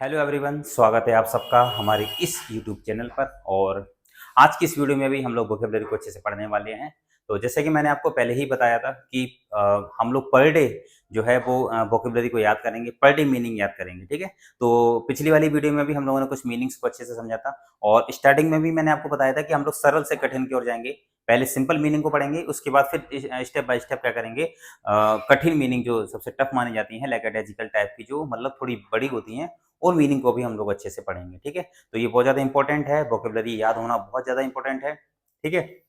Hello everyone, स्वागत है आप सबका हमारे इस यूट्यूब चैनल पर। और आज की इस वीडियो में भी हम लोग वोकैबुलरी को अच्छे से पढ़ने वाले हैं। तो जैसे कि मैंने आपको पहले ही बताया था कि हम लोग पर डे जो है वो वोकैबुलरी को याद करेंगे, पर डे मीनिंग याद करेंगे। ठीक है, तो पिछली वाली वीडियो में भी हम लोगों ने कुछ मीनिंग्स को अच्छे से समझा था और स्टार्टिंग में भी मैंने आपको बताया था कि हम लोग सरल से कठिन की ओर जाएंगे। पहले सिंपल मीनिंग को पढ़ेंगे, उसके बाद फिर स्टेप बाय स्टेप क्या करेंगे, कठिन मीनिंग जो सबसे टफ मानी जाती है, लैकेडेजिकल टाइप की, जो मतलब थोड़ी बड़ी होती हैं, और मीनिंग को भी हम लोग अच्छे से पढ़ेंगे। ठीक है, तो ये बहुत ज़्यादा इंपॉर्टेंट है, वोकैबुलरी याद होना बहुत ज़्यादा इंपॉर्टेंट है। ठीक है,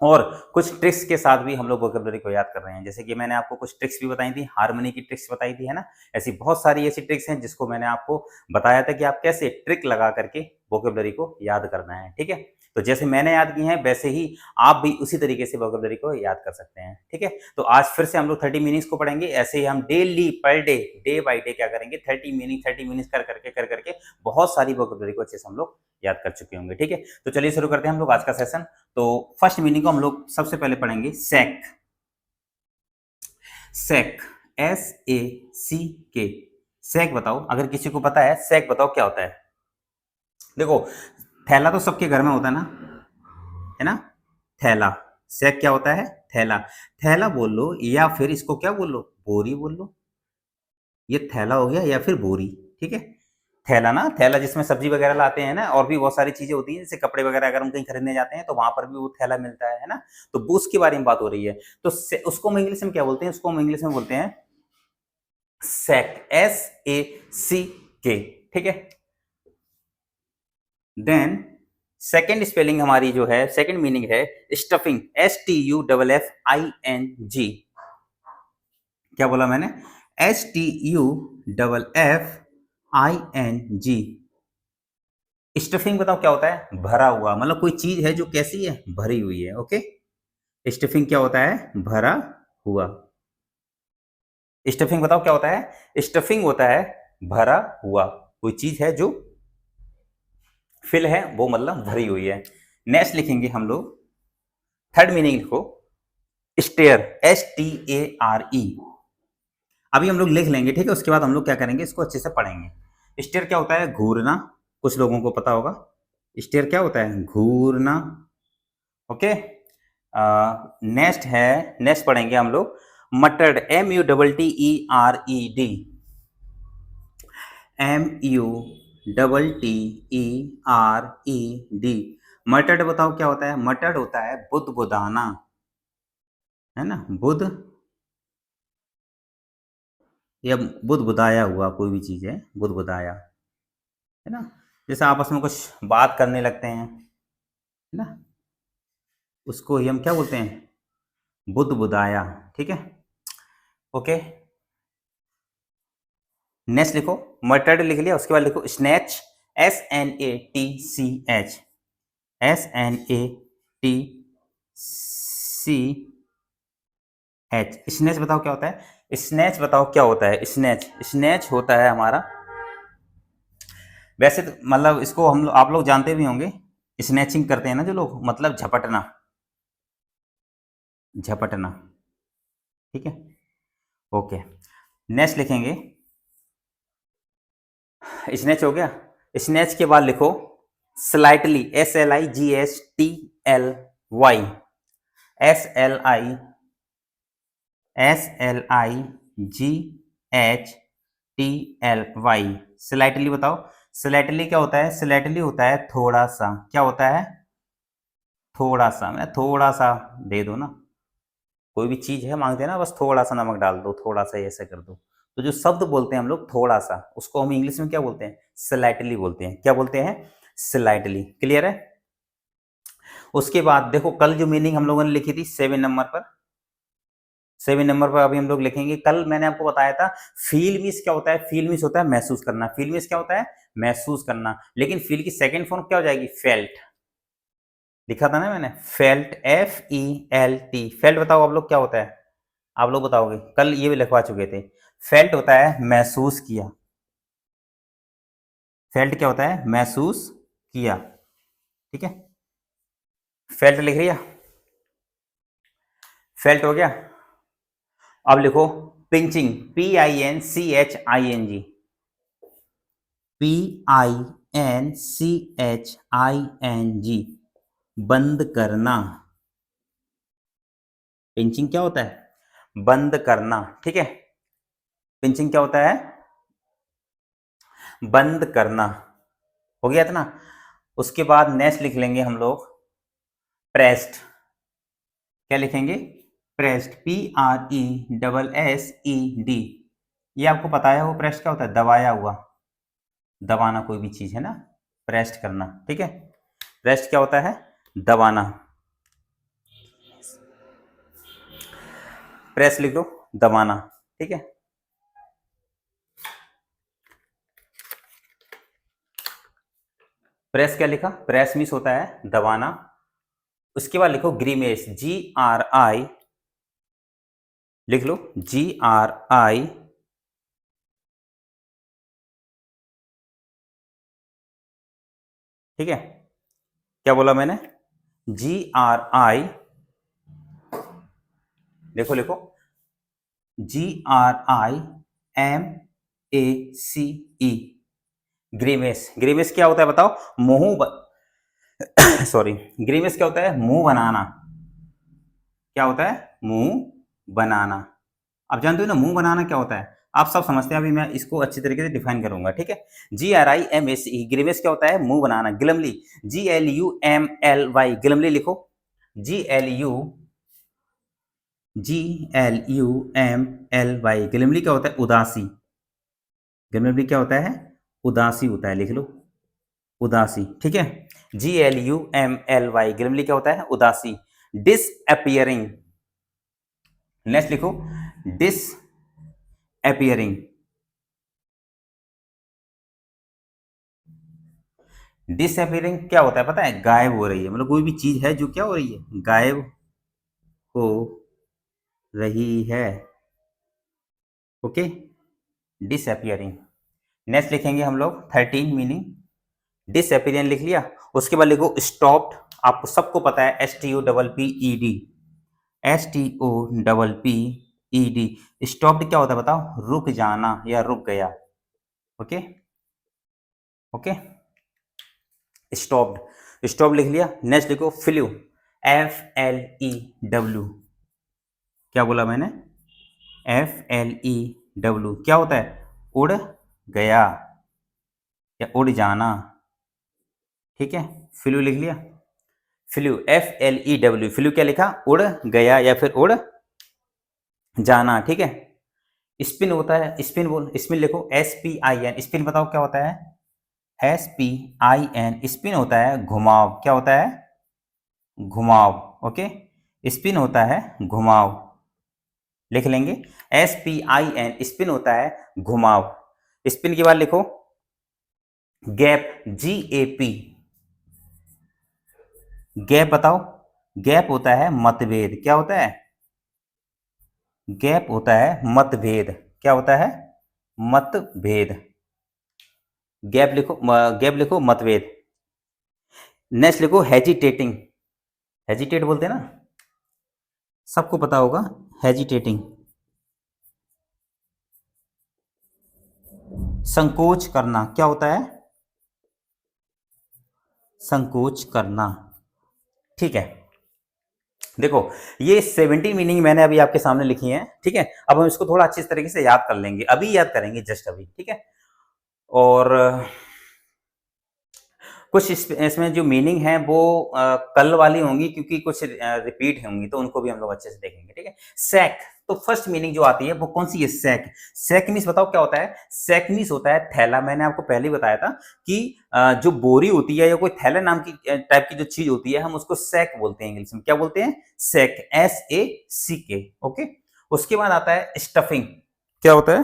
और कुछ ट्रिक्स के साथ भी हम लोग वोकैबुलरी को याद कर रहे हैं। जैसे कि मैंने आपको कुछ ट्रिक्स भी बताई थी, हार्मनी की ट्रिक्स बताई थी, है ना। ऐसी बहुत सारी ऐसी ट्रिक्स हैं जिसको मैंने आपको बताया था कि आप कैसे ट्रिक लगा करके वोकैबुलरी को याद करना है। ठीक है, तो जैसे मैंने याद की है वैसे ही आप भी उसी तरीके से वोकैबुलरी को याद कर सकते हैं। ठीक है, तो आज फिर से हम लोग 30 मीनिंग्स को पढ़ेंगे। ऐसे ही हम daily per day, day by day क्या करेंगे, 30 मीनिंग्स कर करके बहुत सारी वोकैबुलरी को अच्छे से हम लोग याद कर चुके होंगे। ठीक है, तो चलिए शुरू करते हैं हम लोग आज का सेशन। तो फर्स्ट मीनिंग को हम लोग सबसे पहले पढ़ेंगे, सैक। Sac, SACK। सैक बताओ, अगर किसी को पता है सैक बताओ क्या होता है। देखो, थैला तो सबके घर में होता है ना। थैला, सैक क्या होता है, थैला। थैला बोल लो या फिर इसको क्या बोल लो, बोरी बोल लो। ये थैला हो गया या फिर बोरी। ठीक है, थैला ना, थैला जिसमें सब्जी वगैरह लाते हैं ना, और भी बहुत सारी चीजें होती हैं, जैसे कपड़े वगैरह अगर हम कहीं खरीदने जाते हैं तो वहां पर भी वो थैला मिलता है ना। तो वो उसके बारे में बात हो रही है। तो उसको हम इंग्लिश में क्या बोलते हैं, उसको हम इंग्लिश में बोलते हैं सैक, SACK। ठीक है, देन सेकेंड स्पेलिंग हमारी जो है, सेकेंड मीनिंग है स्टफिंग, STUFFING। क्या बोला मैंने, STUFFING। स्टफिंग बताओ क्या होता है, भरा हुआ, मतलब कोई चीज है जो कैसी है, भरी हुई है। ओके, स्टफिंग क्या होता है, भरा हुआ। स्टफिंग बताओ क्या होता है, स्टफिंग होता है भरा हुआ, कोई चीज है जो फिल है, वो मतलब भरी हुई है। नेक्स्ट लिखेंगे हम लोग, थर्ड मीनिंग लिखो, स्टेयर, STARE। अभी हम लोग लिख लेंगे, ठीक है, उसके बाद हम लोग क्या करेंगे, इसको अच्छे से पढ़ेंगे। स्टेयर क्या होता है, घूरना, कुछ लोगों को पता होगा। स्टेयर क्या होता है, घूरना। ओके, नेक्स्ट है, नेक्स्ट पढ़ेंगे हम लोग मटर्ड, MUTTERED। MUTTERED। मटर्ड बताओ क्या होता है, मटर्ड होता है बुदबुदाना, है ना, बुद या बुदबुदाया हुआ कोई भी चीज है, बुदबुदाया, है ना। जैसे आपस में कुछ बात करने लगते हैं, है ना, उसको ही हम क्या बोलते हैं, बुदबुदाया। ठीक है, ओके। नेक्स्ट लिखो, मटर्ड लिख लिया, उसके बाद लिखो स्नैच, SNATCH, SNATCH। स्नैच बताओ क्या होता है, स्नैच बताओ क्या होता है, स्नैच, स्नैच होता है हमारा, वैसे तो मतलब इसको हम आप लोग जानते भी होंगे, स्नैचिंग करते हैं ना जो लोग, मतलब झपटना, झपटना। ठीक है, ओके। नेक्स्ट लिखेंगे, स्नैच हो गया। स्नैच के बाद लिखो स्लाइटली, SLIGHTLY, SLIGHTLY। स्लाइटली बताओ, स्लाइटली क्या होता है, स्लाइटली होता है थोड़ा सा, क्या होता है, थोड़ा सा, मैं थोड़ा सा दे दो ना, कोई भी चीज है मांगते हैं ना, बस थोड़ा सा नमक डाल दो, थोड़ा सा ऐसा कर दो। तो जो शब्द बोलते हैं हम लोग थोड़ा सा, उसको हम इंग्लिश में क्या बोलते हैं, स्लाइटली बोलते हैं। क्या बोलते हैं, स्लाइटली। क्लियर है। उसके बाद देखो, कल जो मीनिंग हम लोगों ने लिखी थी 7 नंबर पर, 7 नंबर पर अभी हम लोग लिखेंगे। कल मैंने आपको बताया था फील मीन्स क्या होता है, फील मीन्स होता है महसूस करना, फील मीन्स क्या होता है, महसूस करना। लेकिन फील की सेकेंड फॉर्म क्या हो जाएगी, फेल्ट। लिखा था ना मैंने, फेल्ट, FELT। फेल्ट बताओ आप लोग क्या होता है, आप लोग बताओगे, कल ये भी लिखवा चुके थे। फेल्ट होता है महसूस किया, फेल्ट क्या होता है, महसूस किया। ठीक है, फेल्ट लिख लिया, फेल्ट हो गया। अब लिखो पिंचिंग, PINCHING। PINCHING, बंद करना। पिंचिंग क्या होता है? बंद करना, ठीक है। पिंचिंग क्या होता है? बंद करना। हो गया था ना। उसके बाद नेक्स्ट लिख लेंगे हम लोग प्रेस्ड। क्या लिखेंगे? Pressed, PRESSED। ये आपको पता है वो प्रेस्ड क्या होता है? दबाया हुआ, दबाना कोई भी चीज है ना, प्रेस्ड करना, ठीक है। प्रेस्ड क्या होता है? दबाना। प्रेस लिख लो, दबाना, ठीक है। प्रेस क्या लिखा? प्रेस मीन्स होता है दबाना। उसके बाद लिखो ग्रीमेस, GRI, लिख लो GRI, ठीक है। क्या बोला मैंने? GRI, देखो लिखो GRIMACE, ग्रीमेस। ग्रीमेस क्या होता है बताओ? मुंह सॉरी, ग्रीमेस क्या होता है? मुंह बनाना। क्या होता है? मुंह बनाना। आप जानते हो ना मुंह बनाना क्या होता है? आप सब समझते हैं, अभी मैं इसको अच्छी तरीके से डिफाइन करूंगा, ठीक है। GRIMACE, ग्रीमेस क्या होता है? मुंह बनाना। गिलमली, GLUMLY, गिलमली लिखो GLUMLY, गिलमली क्या होता है? उदासी। गिलमली क्या होता है? उदासी होता है, लिख लो उदासी, ठीक है। GLUMLY, गिलमली क्या होता है? उदासी। डिसअपियरिंग, नेक्स्ट लिखो डिसअपियरिंग। डिसअपियरिंग क्या होता है पता है? गायब हो रही है, मतलब कोई भी चीज है जो क्या हो रही है? गायब हो रही है, ओके। डिसअपियरिंग। नेक्स्ट लिखेंगे हम लोग 13 मीनिंग। डिसअपियरिंग लिख लिया। उसके बाद लिखो स्टॉप्ड। आपको सबको पता है STOPPED, STOPPED। स्टॉप्ड क्या होता है बताओ? रुक जाना या रुक गया, ओके ओके। स्टॉप्ड, स्टॉप लिख लिया। नेक्स्ट लिखो फ्लू, FLEW। क्या बोला मैंने? FLEW क्या होता है? उड़ गया या उड़ जाना, ठीक है। फ्लू लिख लिया। फ्लू, FLEW, फ्लू क्या लिखा? उड़ गया या फिर उड़ जाना, ठीक है। स्पिन होता है, स्पिन बोल, स्पिन लिखो SPIN। स्पिन बताओ क्या होता है? SPIN, स्पिन होता है घुमाव। क्या होता है? घुमाव, ओके। स्पिन होता है घुमाव, लिख लेंगे SPIN, स्पिन होता है घुमाव। स्पिन के बाद लिखो गैप, GAP। गैप बताओ? गैप होता है मतभेद। क्या होता है? गैप होता है मतभेद। क्या होता है? मतभेद। गैप लिखो, गैप लिखो मतभेद। नेक्स्ट लिखो हेजिटेटिंग। हेजिटेट बोलते हैं ना, सबको पता होगा हेजिटेटिंग। संकोच करना। क्या होता है? संकोच करना, ठीक है। देखो ये 17 मीनिंग मैंने अभी आपके सामने लिखी है, ठीक है। अब हम इसको थोड़ा अच्छी तरीके से याद कर लेंगे, अभी याद करेंगे जस्ट अभी, ठीक है। और कुछ इसमें जो मीनिंग है वो कल वाली होंगी, क्योंकि कुछ रिपीट होंगी, तो उनको भी हम लोग अच्छे से देखेंगे, ठीक है। सैक, तो फर्स्ट मीनिंग जो आती है वो कौन सी है? सैक। सैक मीन्स बताओ क्या होता है? सैक मीन्स होता है थैला। मैंने आपको पहले ही बताया था कि जो बोरी होती है या कोई थैला नाम की टाइप की जो चीज होती है, हम उसको सैक बोलते हैं। इंग्लिश में क्या बोलते हैं? Sack, SACK, okay. उसके बाद आता है स्टफिंग। क्या होता है?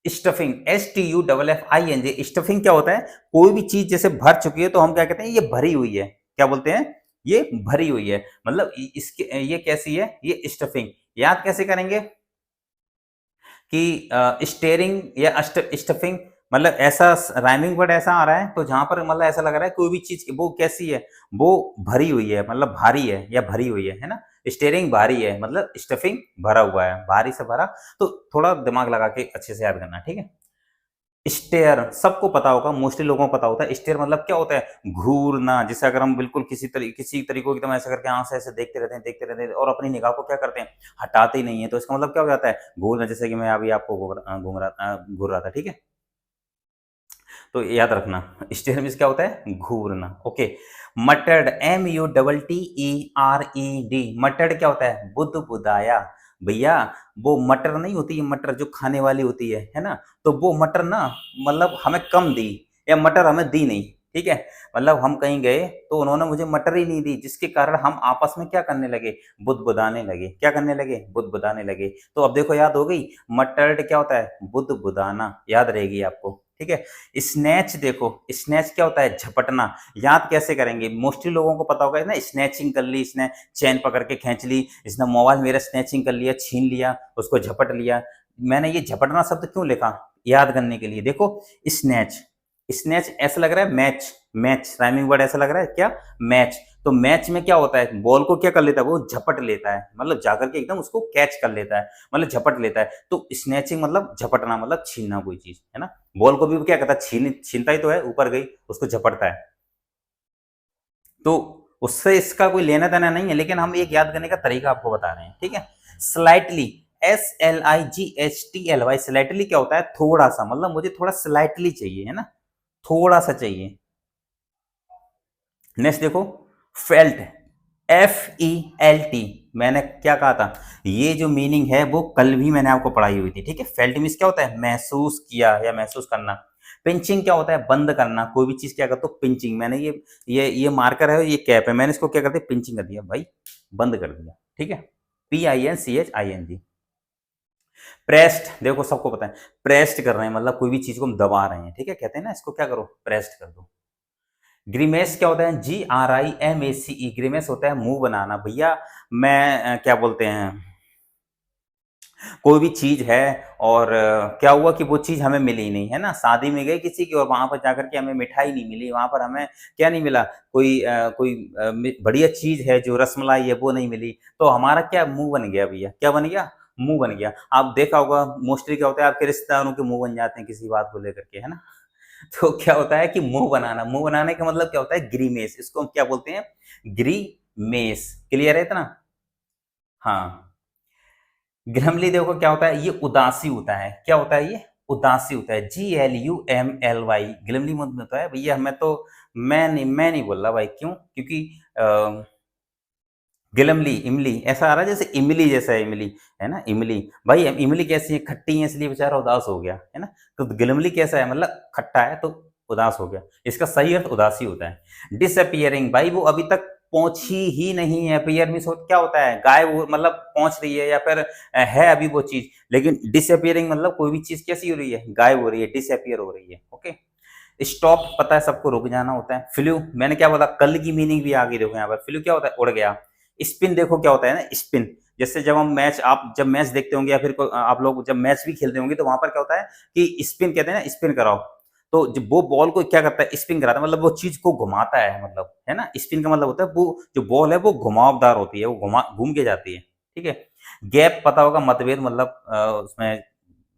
Stuffing, STUFFING। स्टफिंग क्या होता है? कोई भी चीज जैसे भर चुकी है तो हम क्या कहते हैं? ये भरी हुई है। क्या बोलते हैं? ये भरी हुई है, मतलब इसके ये कैसी है? ये स्टफिंग। याद कैसे करेंगे कि स्टेरिंग या स्टफिंग, मतलब ऐसा राइमिंग वर्ड ऐसा आ रहा है, तो जहां पर मतलब ऐसा लग रहा है कोई भी चीज वो कैसी है? वो भरी हुई है, मतलब भारी है या भरी हुई है ना। स्टेरिंग भारी है, मतलब स्टफिंग भरा हुआ है, भारी से भरा। तो थोड़ा दिमाग लगा के अच्छे से याद करना, ठीक है। स्टेयर सबको पता होगा, मोस्टली लोगों को पता होता है। स्टेयर मतलब क्या होता है? घूरना। जैसे अगर हम बिल्कुल किसी तरीकों की एकदम ऐसा करके आंख से ऐसे देखते रहते हैं और अपनी निगाह को क्या करते हैं? हटाते ही नहीं है, तो इसका मतलब क्या हो जाता है? घूरना। जैसे कि मैं अभी आपको घूर रहा था, ठीक है? तो याद रखना, स्टेयर मीन्स क्या होता है? घूरना। ओके। मटर्ड, MUTTERED, मटर्ड क्या होता है? बुद्ध बुदाया। भैया वो मटर नहीं होती है, मटर जो खाने वाली होती है ना? तो वो मटर ना मतलब हमें कम दी, या मटर हमें दी नहीं, ठीक है? मतलब हम कहीं गए तो उन्होंने मुझे मटर ही नहीं दी, जिसके कारण हम आपस में क्या करने लगे? बुदबुदाने लगे। क्या करने लगे? बुदबुदाने लगे। तो अब देखो याद हो गई, मटर्ड क्या होता है? बुदबुदाना। याद रहेगी आपको, ठीक है? स्नैच देखो, स्नैच क्या होता है? झपटना। याद कैसे करेंगे? मोस्टली लोगों को पता होगा ना, स्नैचिंग कर ली, इसने चैन पकड़ के खींच ली, इसने मोबाइल मेरा स्नैचिंग कर लिया, छीन लिया, उसको झपट लिया। मैंने ये झपटना शब्द क्यों लिखा? याद करने के लिए। देखो स्नैच, स्नैच ऐसा लग रहा है मैच, मैच राइमिंग वर्ड ऐसा लग रहा है क्या? मैच। तो मैच में क्या होता है? बॉल को क्या कर लेता है? वो झपट लेता है, मतलब जाकर के एकदम उसको कैच कर लेता है, मतलब झपट लेता है। तो स्नैचिंग मतलब झपटना, मतलब छीनना कोई चीज, है ना? बॉल को भी वो क्या करता है? छीनता ही तो है, ऊपर गई उसको झपटता है। तो उससे इसका कोई लेना देना नहीं है, लेकिन हम एक याद करने का तरीका आपको बता रहे हैं, ठीक है? स्लाइटली, SLIGHTLY, स्लाइटली क्या होता है? थोड़ा सा, मतलब मुझे थोड़ा स्लाइटली चाहिए, है ना? थोड़ा सा चाहिए। नेक्स्ट देखो, फेल्ट, FELT। मैंने क्या कहा था? ये जो मीनिंग है वो कल भी मैंने आपको पढ़ाई हुई थी, ठीक है? फेल्ट मीन्स क्या होता है? महसूस किया या महसूस करना। पिंचिंग क्या होता है? बंद करना। कोई भी चीज क्या करते हो? पिंचिंग। मैंने ये मार्कर है, ये कैप है, मैंने इसको क्या कर दिया? पिंचिंग कर दिया भाई, बंद कर दिया, ठीक है? PINCHING। प्रेस्ड, देखो सबको पता है, प्रेस्ड कर रहे हैं मतलब कोई भी चीज को हम दबा रहे हैं, ठीक है? कहते हैं ना इसको क्या करो? प्रेस्ड कर दो। ग्रीमेस क्या होता है? GRIMACE, ग्रीमेस होता है मुंह बनाना। भैया मैं क्या बोलते हैं, कोई भी चीज है और क्या हुआ कि वो चीज हमें मिली नहीं, है ना? शादी में गए किसी की और वहां पर जाकर के हमें मिठाई नहीं मिली, वहां पर हमें क्या नहीं मिला? कोई बढ़िया चीज है जो रसमलाई है वो नहीं मिली, तो हमारा क्या मुंह बन गया? भैया क्या बन गया? मुंह बन गया। आप देखा होगा मोस्टली क्या होता है, आपके रिश्तेदारों के मुंह बन जाते हैं किसी बात को लेकर के, है ना? तो क्या होता है कि मुंह बनाना, मुंह बनाने का मतलब क्या होता है? ग्रीमेस। इसको हम क्या बोलते हैं? ग्रीमेस। क्लियर है इतना? हाँ। ग्लमली देखो क्या होता है? ये उदासी होता है। क्या होता है ये? उदासी होता है। GLUMLY, ग्लमली मतलब होता है। भैया हमें तो मैं नहीं बोल रहा भाई। क्यों? क्योंकि गिलमली, इमली ऐसा आ रहा है जैसे इमली जैसा है, इमली, है ना? इमली। भाई इमली कैसी है? खट्टी है, इसलिए बेचारा उदास हो गया, है ना? तो गिलमली कैसा है? मतलब खट्टा है तो उदास हो गया। इसका सही अर्थ उदासी होता है। डिसअपियरिंग, भाई वो अभी तक पहुंची ही नहीं है। अपीयर मीन्स क्या होता है? गायब मतलब पहुंच रही है या फिर है अभी वो चीज, लेकिन डिसअपियरिंग मतलब कोई भी चीज कैसी हो रही है? गायब हो रही है, डिसअपियर हो रही है। ओके। स्टॉप पता है सबको, रुक जाना होता है। फ्लू, मैंने क्या बोला? कल की मीनिंग भी आ गई। देखो यहाँ पर फ्लू क्या होता है? उड़ गया। स्पिन देखो क्या होता है ना? स्पिन। जैसे जब हम मैच, आप जब मैच देखते होंगे या फिर आप लोग जब मैच भी खेलते होंगे तो वहां पर क्या होता है कि स्पिन कहते हैं ना, स्पिन कराओ। तो जब वो बॉल को क्या करता है? स्पिन कराता है, मतलब वो चीज को घुमाता है, मतलब, है ना? स्पिन का मतलब होता है वो जो बॉल है वो घुमावदार होती है, वो घूम के जाती है, ठीक है? गैप पता होगा, मतभेद, मतलब उसमें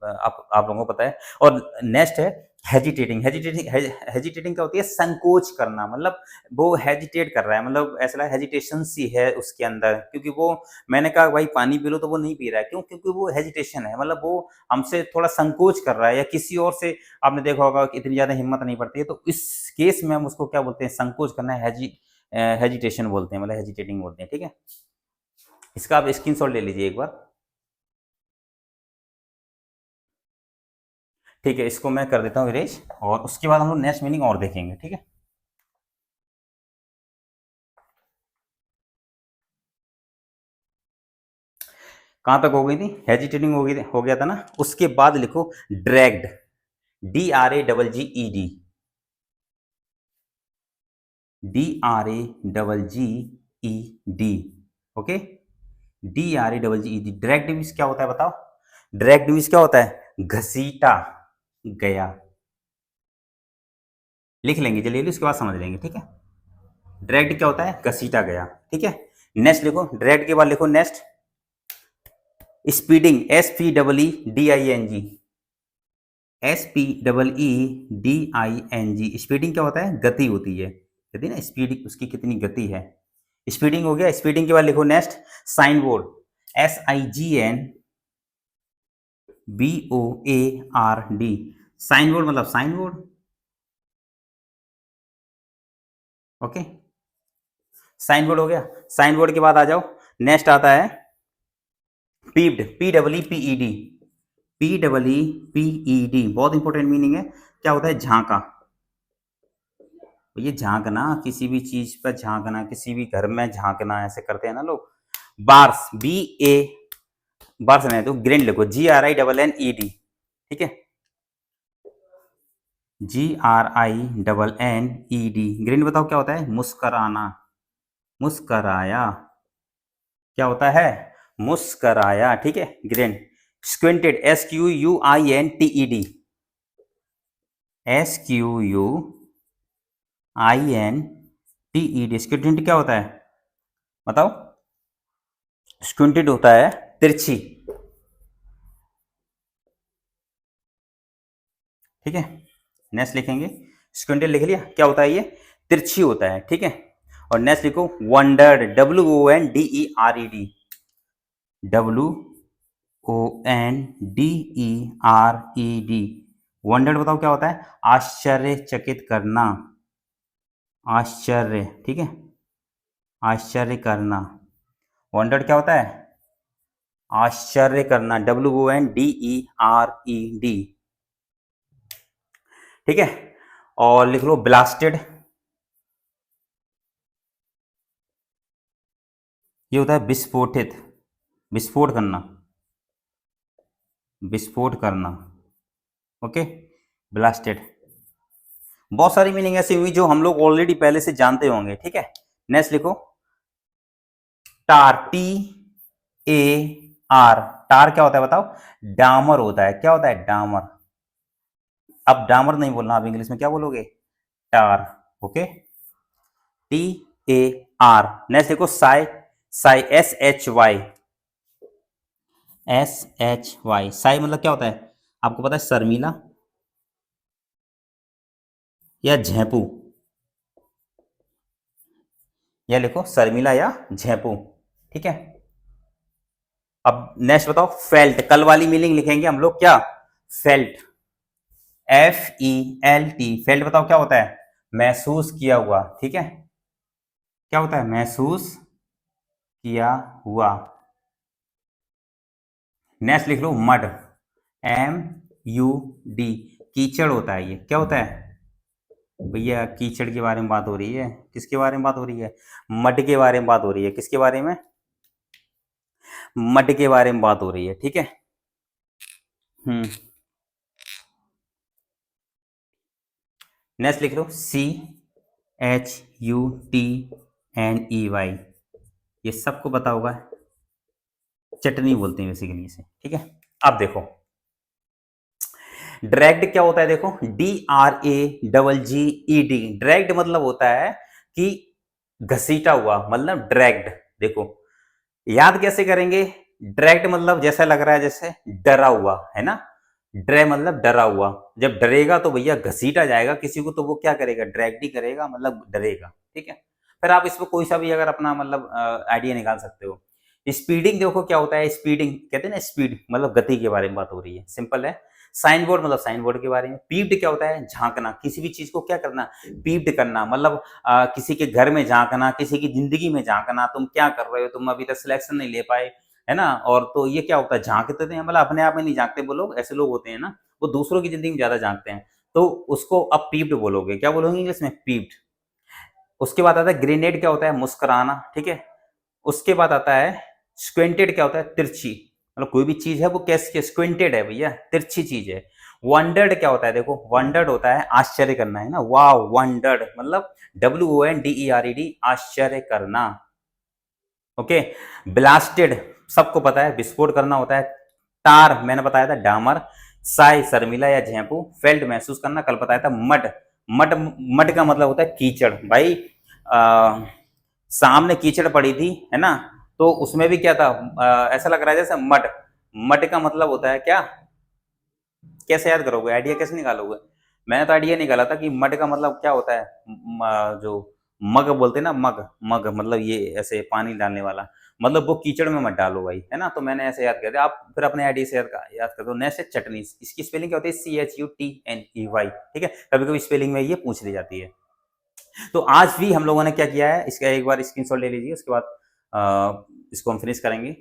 आप लोगों को पता है। और नेक्स्ट है हेजिटेटिंग। हेजिटेटिंग क्या होती है? संकोच करना, मतलब वो हेजिटेट कर रहा है, मतलब ऐसा लगा हेजिटेशन सी है उसके अंदर, क्योंकि वो, मैंने कहा भाई पानी पी लो तो वो नहीं पी रहा है। क्यों? क्योंकि वो हेजिटेशन है, मतलब वो हमसे थोड़ा संकोच कर रहा है, या किसी और से आपने देखा होगा कि इतनी ज्यादा हिम्मत नहीं पड़ती है, तो इस केस में हम उसको क्या बोलते हैं? संकोच करना है, हेजिटेशन बोलते हैं, मतलब हेजिटेटिंग बोलते हैं, ठीक है? इसका आप स्क्रीनशॉट ले लीजिए एक बार। ठीक है, इसको मैं कर देता हूँ इरेज, और उसके बाद हम लोग नेक्स्ट मीनिंग और देखेंगे, ठीक है? कहां तक हो गई थी? हेजिटेटिंग हो गया था ना? उसके बाद लिखो dragged, DRAGGED, DRAGGED। Okay. DRAGGED, dragged means क्या होता है बताओ? ड्रैग्ड मीन्स क्या होता है? घसीटा गया। लिख लेंगे, चलिए उसके बाद समझ लेंगे, ठीक है? ड्रैग्ड क्या होता है? घसीटा गया, ठीक है? नेक्स्ट लिखो, ड्रैग्ड के बाद लिखो next speeding, SPEEDING, SPEEDING। Speeding क्या होता है? गति होती है। कहती है ना स्पीड, उसकी कितनी गति है। स्पीडिंग हो गया। स्पीडिंग के बाद लिखो next sign board. SIGNBOARD। Sign board मतलब sign board. Okay, sign board हो गया। साइन बोर्ड के बाद आ जाओ, नेक्स्ट आता है पीप्ड। PEEPED। PEEPED बहुत इंपॉर्टेंट मीनिंग है। क्या होता है? झांका। ये झांकना, किसी भी चीज पर झांकना, किसी भी घर में झांकना, ऐसे करते हैं ना लोग। बार्स, BA, बार्स नहीं तो ग्रिंड लिखो, GRINNED। ठीक है, GRINNED। ग्रिंड बताओ क्या होता है? मुस्कराना, मुस्कराया। क्या होता है? मुस्कराया। ठीक है, grind. Squinted, SQUINTED। SQUINTED। Squinted क्या होता है बताओ? स्क्विंटेड होता है तिरछी। ठीक है, नेक्स्ट लिखेंगे। स्क्विंटेड लिख लिया, क्या होता है? ये तिरछी होता है। ठीक है, और नेक्स्ट लिखो वंडर्ड, WONDERED। WONDERED। वंडर्ड बताओ क्या होता है? आश्चर्यचकित करना, आश्चर्य। ठीक है, आश्चर्य करना। वंडर्ड क्या होता है? आश्चर्य करना, WONDERED। ठीक है, और लिख लो ब्लास्टेड। ये होता है विस्फोटित, विस्फोट करना, विस्फोट करना। Okay, blasted. बहुत सारी मीनिंग ऐसी हुई जो हम लोग ऑलरेडी पहले से जानते होंगे। ठीक है, नेक्स्ट लिखो टार, TAR। टार क्या होता है बताओ? डामर होता है। क्या होता है? डामर। अब डामर नहीं बोलना, आप इंग्लिश में क्या बोलोगे? टार। Okay, TAR। नेक्स्ट देखो साई, साई SHY। साई मतलब क्या होता है? आपको पता है? शर्मीला या झेंपू। या लिखो शर्मिला या झेंपू। ठीक है, अब नेक्स्ट बताओ फेल्ट। कल वाली मीनिंग लिखेंगे हम लोग, क्या? Felt, FELT। फेल्ट बताओ क्या होता है? महसूस किया हुआ। ठीक है, क्या होता है? महसूस किया हुआ। नेक्स्ट लिख लो मड, MUD। कीचड़ होता है ये। क्या होता है भैया? कीचड़ के बारे में बात हो रही है। किसके बारे में बात हो रही है? मड के बारे में बात हो रही है। किसके बारे में? मड के बारे में बात हो रही है। ठीक है, नेक्स्ट लिख लो CHUTNEY। ये सबको पता होगा, चटनी बोलते हैं बेसिकली इसे। ठीक है, अब देखो ड्रैग्ड क्या होता है? देखो DRAGGED। ड्रैग्ड मतलब होता है कि घसीटा हुआ, मतलब ड्रैग्ड। देखो याद कैसे करेंगे? ड्रैग्ड मतलब जैसा लग रहा है जैसे डरा हुआ है ना। ड्रे मतलब डरा हुआ। जब डरेगा तो भैया घसीटा जाएगा किसी को, तो वो क्या करेगा? ड्रैग्ड ही करेगा, मतलब डरेगा। ठीक है, फिर आप इसमें कोई सा भी अगर अपना मतलब आइडिया निकाल सकते हो। स्पीडिंग देखो क्या होता है? स्पीडिंग कहते हैं ना, स्पीड मतलब गति के बारे में बात हो रही है, सिंपल है। साइन बोर्ड मतलब साइन बोर्ड के बारे में। पीप्ड क्या होता है? झांकना, किसी भी चीज को क्या करना? पीप्ड करना, मतलब किसी के घर में झांकना, किसी की जिंदगी में झांकना। तुम क्या कर रहे हो? तुम अभी तक सिलेक्शन नहीं ले पाए, है ना। और तो ये क्या होता है? झांकते हैं, मतलब अपने आप में नहीं झांकते वो लोग, ऐसे लोग होते हैं ना, वो दूसरों की जिंदगी में ज्यादा झांकते हैं। तो उसको अब पीप्ड बोलोगे। क्या बोलोगे इंग्लिश में? पीप्ड। उसके बाद आता है ग्रेनेड। क्या होता है? मुस्कुराना। ठीक है, उसके बाद आता है स्क्विंटेड। क्या होता है? तिरछी, मतलब कोई भी चीज है वो कैसे स्क्विंटेड है भैया, तिरछी चीज है। वंडर्ड क्या होता है? देखो वंडर्ड होता है आश्चर्य करना, है ना। वाह, वंडर्ड मतलब WONDERED, आश्चर्य करना। ओके, ब्लास्टेड सबको पता है, विस्फोट करना होता है। टार मैंने बताया था डामर। साई शर्मिला या झेंपू। फेल्ट महसूस करना, कल बताया था। मड, मड मड का मतलब होता है कीचड़ भाई। सामने कीचड़ पड़ी थी, है ना, तो उसमें भी क्या था? ऐसा लग रहा है जैसे मड। मड का मतलब होता है क्या? कैसे याद करोगे, आइडिया कैसे निकालोगे? मैंने तो आइडिया निकाला था कि मड का मतलब क्या होता है, जो मग बोलते हैं ना, मग मग मतलब ये ऐसे पानी डालने वाला, मतलब वो कीचड़ में मत डालो भाई, है ना? तो मैंने ऐसे याद किया था। आप फिर अपने आइडिया से याद कर दो। नेक्स्ट है चटनी। इसकी स्पेलिंग क्या होती है? CHUTNEY। ठीक है, कभी कभी स्पेलिंग में ये पूछ ली जाती है। तो आज भी हम लोगों ने क्या किया है, इसका एक बार स्क्रीनशॉट ले लीजिए, उसके बाद इसको हम फिनिश करेंगे।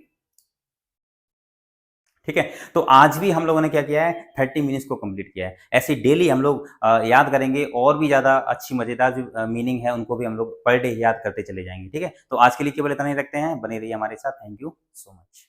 ठीक है, तो आज भी हम लोगों ने क्या किया है, 30 मिनट्स को कंप्लीट किया है। ऐसे डेली हम लोग याद करेंगे, और भी ज़्यादा अच्छी मज़ेदार जो मीनिंग है उनको भी हम लोग पर डे याद करते चले जाएंगे। ठीक है, तो आज के लिए केवल इतना ही रखते हैं। बने रहिए हमारे साथ। Thank you so much.